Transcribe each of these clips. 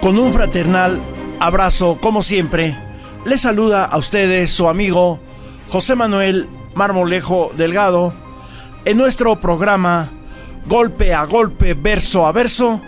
Con un fraternal abrazo, como siempre, les saluda a ustedes su amigo José Manuel Marmolejo Delgado en nuestro programa Golpe a Golpe, Verso a Verso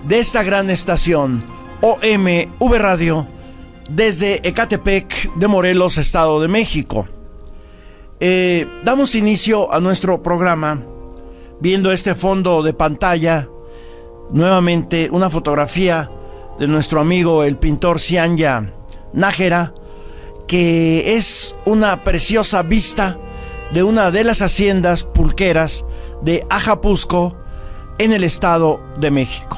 de esta gran estación OMV Radio desde Ecatepec de Morelos, Estado de México. Damos inicio a nuestro programa viendo este fondo de pantalla, nuevamente una fotografía de nuestro amigo el pintor Cianya Nájera, que es una preciosa vista de una de las haciendas pulqueras de Ajapuzco en el Estado de México.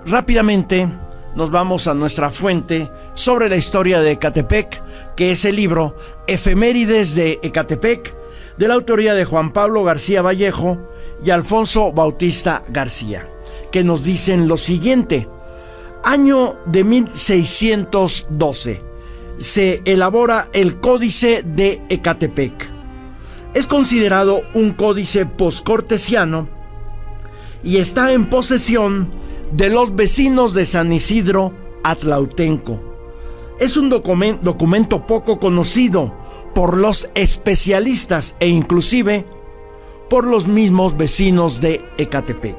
Rápidamente nos vamos a nuestra fuente sobre la historia de Ecatepec, que es el libro Efemérides de Ecatepec, de la autoría de Juan Pablo García Vallejo y Alfonso Bautista García, que nos dicen lo siguiente: año de 1612, se elabora el Códice de Ecatepec. Es considerado un códice poscortesiano y está en posesión de los vecinos de San Isidro Atlautenco. Es un documento poco conocido por los especialistas e inclusive por los mismos vecinos de Ecatepec.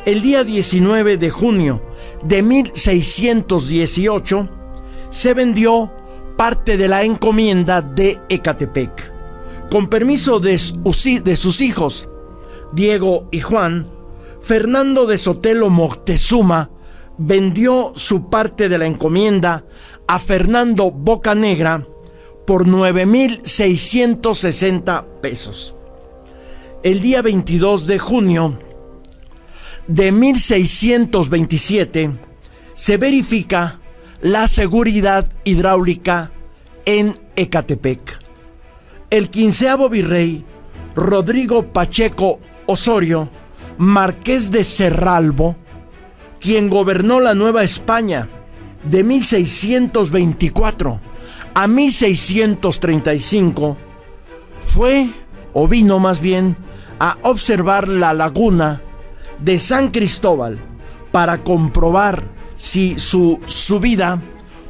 El día 19 de junio de 1618 se vendió parte de la encomienda de Ecatepec. Con permiso de sus hijos Diego y Juan, Fernando de Sotelo Moctezuma vendió su parte de la encomienda a Fernando Bocanegra por 9,660 pesos. El día 22 de junio de 1627 se verifica la seguridad hidráulica en Ecatepec. El 15º virrey Rodrigo Pacheco Osorio, marqués de Cerralbo, quien gobernó la Nueva España de 1624 a 1635, vino más bien a observar la laguna de San Cristóbal para comprobar si su subida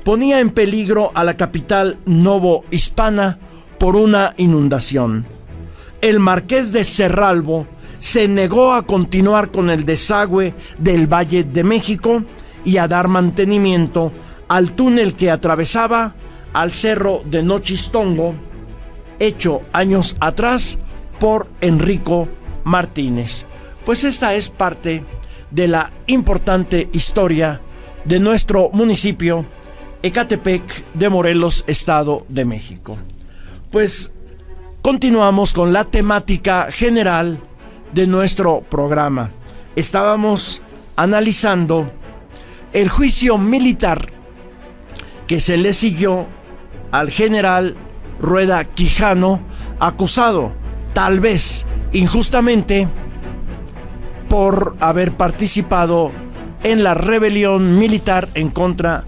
ponía en peligro a la capital novohispana por una inundación. El marqués de Cerralbo se negó a continuar con el desagüe del Valle de México y a dar mantenimiento al túnel que atravesaba al cerro de Nochistongo, hecho años atrás por Enrico Martínez. Pues esta es parte de la importante historia de nuestro municipio Ecatepec de Morelos, Estado de México. Pues continuamos con la temática general de nuestro programa. Estábamos analizando el juicio militar que se le siguió al general Rueda Quijano, acusado, tal vez injustamente, por haber participado en la rebelión militar en contra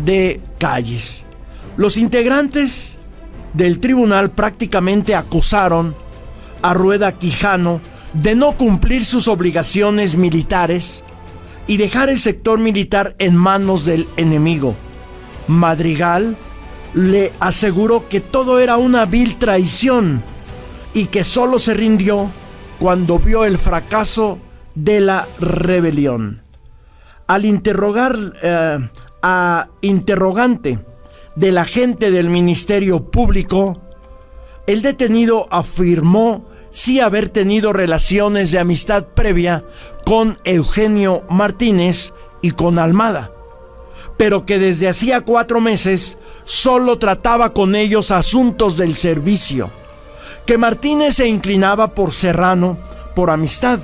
de Calles. Los integrantes del tribunal prácticamente acusaron a Rueda Quijano de no cumplir sus obligaciones militares y dejar el sector militar en manos del enemigo. Madrigal le aseguró que todo era una vil traición y que solo se rindió cuando vio el fracaso de la rebelión. Al interrogar a interrogante del agente del Ministerio Público, el detenido afirmó sí haber tenido relaciones de amistad previa con Eugenio Martínez y con Almada, pero que desde hacía 4 meses solo trataba con ellos asuntos del servicio, que Martínez se inclinaba por Serrano por amistad,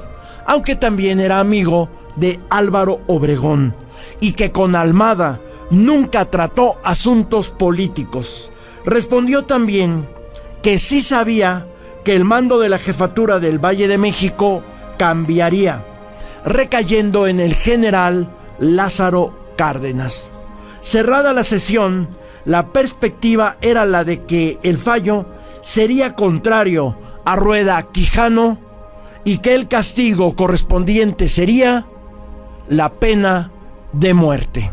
aunque también era amigo de Álvaro Obregón, y que con Almada nunca trató asuntos políticos. Respondió también que sí sabía que el mando de la jefatura del Valle de México cambiaría, recayendo en el general Lázaro Cárdenas. Cerrada la sesión, la perspectiva era la de que el fallo sería contrario a Rueda Quijano y que el castigo correspondiente sería la pena de muerte.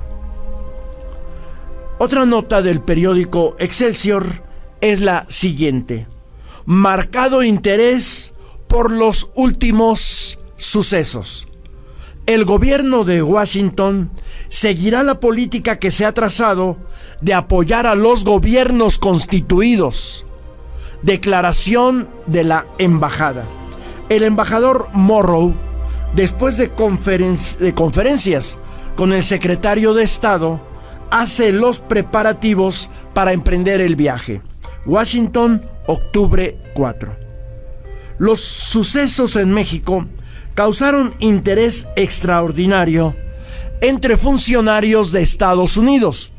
Otra nota del periódico Excelsior es la siguiente: marcado interés por los últimos sucesos. El gobierno de Washington seguirá la política que se ha trazado de apoyar a los gobiernos constituidos. Declaración de la embajada. El embajador Morrow, después de conferencias con el secretario de Estado, hace los preparativos para emprender el viaje. Washington, octubre 4. Los sucesos en México causaron interés extraordinario entre funcionarios de Estados Unidos.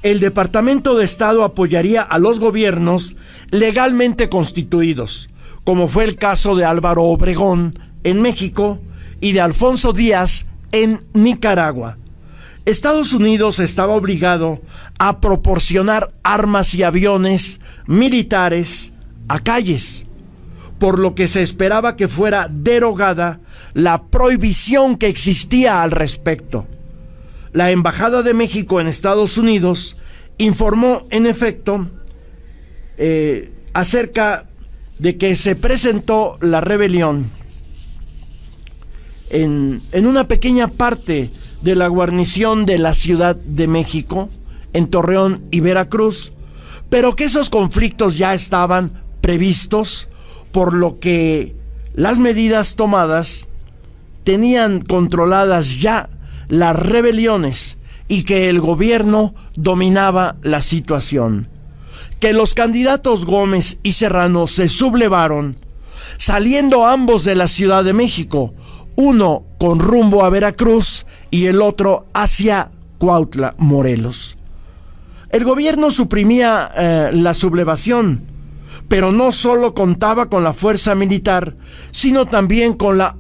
El Departamento de Estado apoyaría a los gobiernos legalmente constituidos, como fue el caso de Álvaro Obregón en México y de Alfonso Díaz en Nicaragua. Estados Unidos estaba obligado a proporcionar armas y aviones militares a calles, por lo que se esperaba que fuera derogada la prohibición que existía al respecto. La Embajada de México en Estados Unidos informó, en efecto, acerca de que se presentó la rebelión en una pequeña parte de la guarnición de la Ciudad de México, en Torreón y Veracruz, pero que esos conflictos ya estaban previstos, por lo que las medidas tomadas tenían controladas ya las rebeliones y que el gobierno dominaba la situación. Que los candidatos Gómez y Serrano se sublevaron, saliendo ambos de la Ciudad de México, uno con rumbo a Veracruz y el otro hacia Cuautla, Morelos. El gobierno suprimía la sublevación, pero no solo contaba con la fuerza militar, sino también con la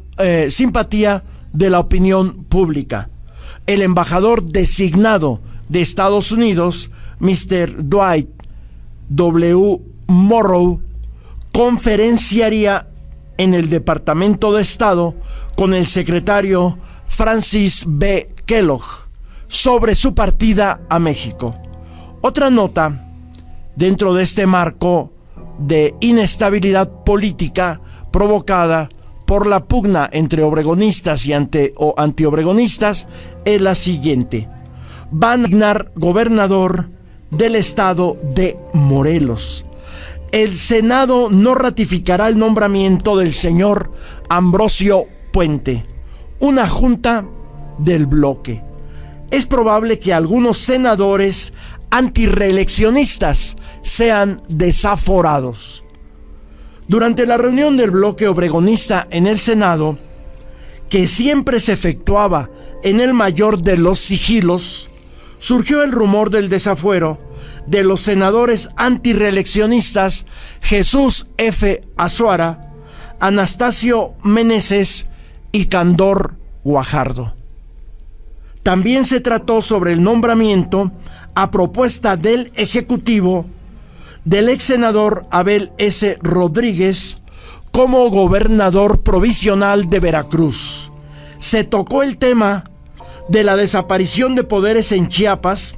simpatía de la opinión pública. El embajador designado de Estados Unidos, Mr. Dwight W. Morrow, conferenciaría en el Departamento de Estado con el secretario Francis B. Kellogg sobre su partida a México. Otra nota dentro de este marco de inestabilidad política provocada por la pugna entre obregonistas y antiobregonistas es la siguiente: van a designar gobernador del estado de Morelos. El Senado no ratificará el nombramiento del señor Ambrosio Puente, una junta del bloque. Es probable que algunos senadores antirreeleccionistas sean desaforados. Durante la reunión del bloque obregonista en el Senado, que siempre se efectuaba en el mayor de los sigilos, surgió el rumor del desafuero de los senadores antirreeleccionistas Jesús F. Azuara, Anastasio Meneses y Candor Guajardo. También se trató sobre el nombramiento a propuesta del Ejecutivo del ex senador Abel S. Rodríguez como gobernador provisional de Veracruz. Se tocó el tema de la desaparición de poderes en Chiapas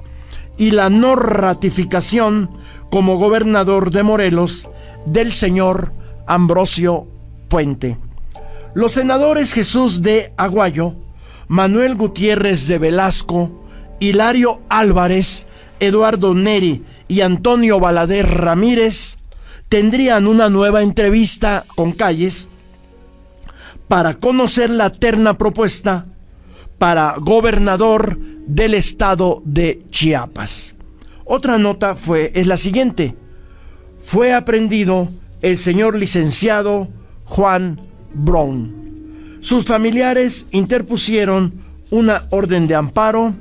y la no ratificación como gobernador de Morelos del señor Ambrosio Puente. Los senadores Jesús D. Aguayo, Manuel Gutiérrez de Velasco, Hilario Álvarez, Eduardo Neri y Antonio Balader Ramírez tendrían una nueva entrevista con Calles para conocer la terna propuesta para gobernador del estado de Chiapas. Otra nota es la siguiente: fue aprehendido el señor licenciado Juan Brown. Sus familiares interpusieron una orden de amparo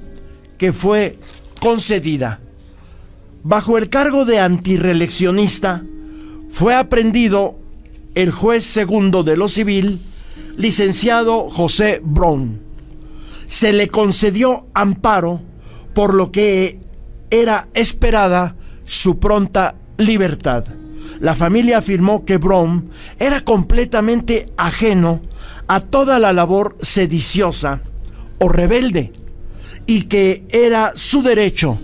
que fue concedida. Bajo el cargo de antirreeleccionista, fue aprehendido el juez segundo de lo civil, licenciado José Brown. Se le concedió amparo, por lo que era esperada su pronta libertad. La familia afirmó que Brown era completamente ajeno a toda la labor sediciosa o rebelde, y que era su derecho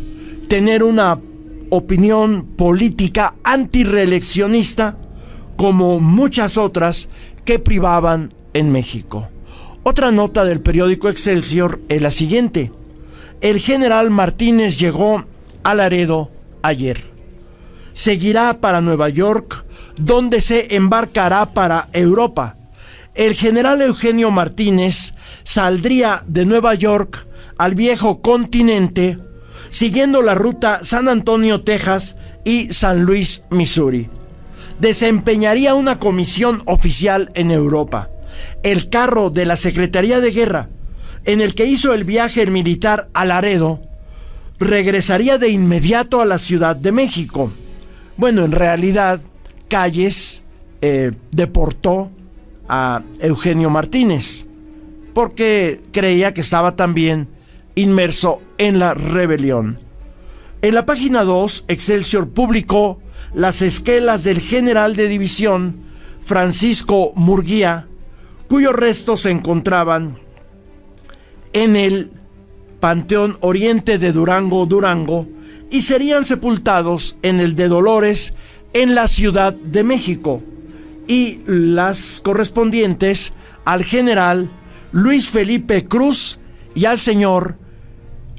tener una opinión política antireeleccionista como muchas otras que privaban en México. Otra nota del periódico Excelsior es la siguiente: el general Martínez llegó a Laredo ayer. Seguirá para Nueva York, donde se embarcará para Europa. El general Eugenio Martínez saldría de Nueva York al viejo continente, siguiendo la ruta San Antonio, Texas y San Luis, Missouri. Desempeñaría una comisión oficial en Europa. El carro de la Secretaría de Guerra, en el que hizo el viaje el militar a Laredo, regresaría de inmediato a la Ciudad de México. Bueno, en realidad, Calles deportó a Eugenio Martínez porque creía que estaba también inmerso en la rebelión. En la página 2, Excelsior publicó las esquelas del general de división Francisco Murguía, cuyos restos se encontraban en el Panteón Oriente de Durango, y serían sepultados en el de Dolores en la Ciudad de México, y las correspondientes al general Luis Felipe Cruz y al señor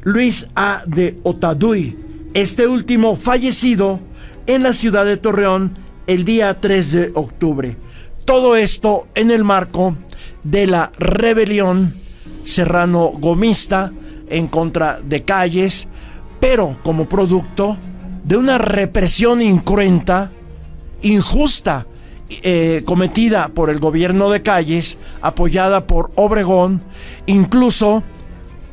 Luis A. de Otaduy, este último fallecido en la ciudad de Torreón el día 3 de octubre. Todo esto en el marco de la rebelión serrano-gomista en contra de Calles, pero como producto de una represión incruenta, injusta, cometida por el gobierno de Calles, apoyada por Obregón, incluso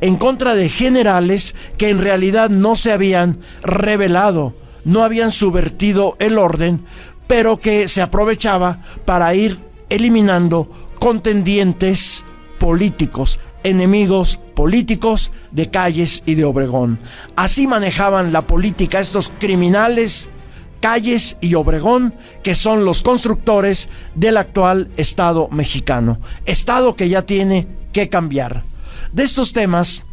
en contra de generales que en realidad no se habían rebelado, no habían subvertido el orden, pero que se aprovechaba para ir eliminando contendientes políticos, enemigos políticos de Calles y de Obregón. Así manejaban la política estos criminales, Calles y Obregón, que son los constructores del actual Estado mexicano, Estado que ya tiene que cambiar. De estos temas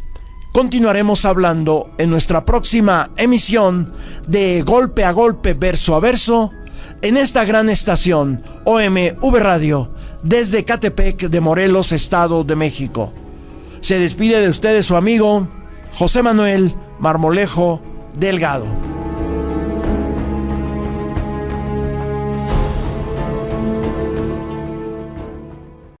continuaremos hablando en nuestra próxima emisión de Golpe a Golpe, Verso a Verso, en esta gran estación OMV Radio, desde Catepec de Morelos, Estado de México. Se despide de ustedes su amigo José Manuel Marmolejo Delgado.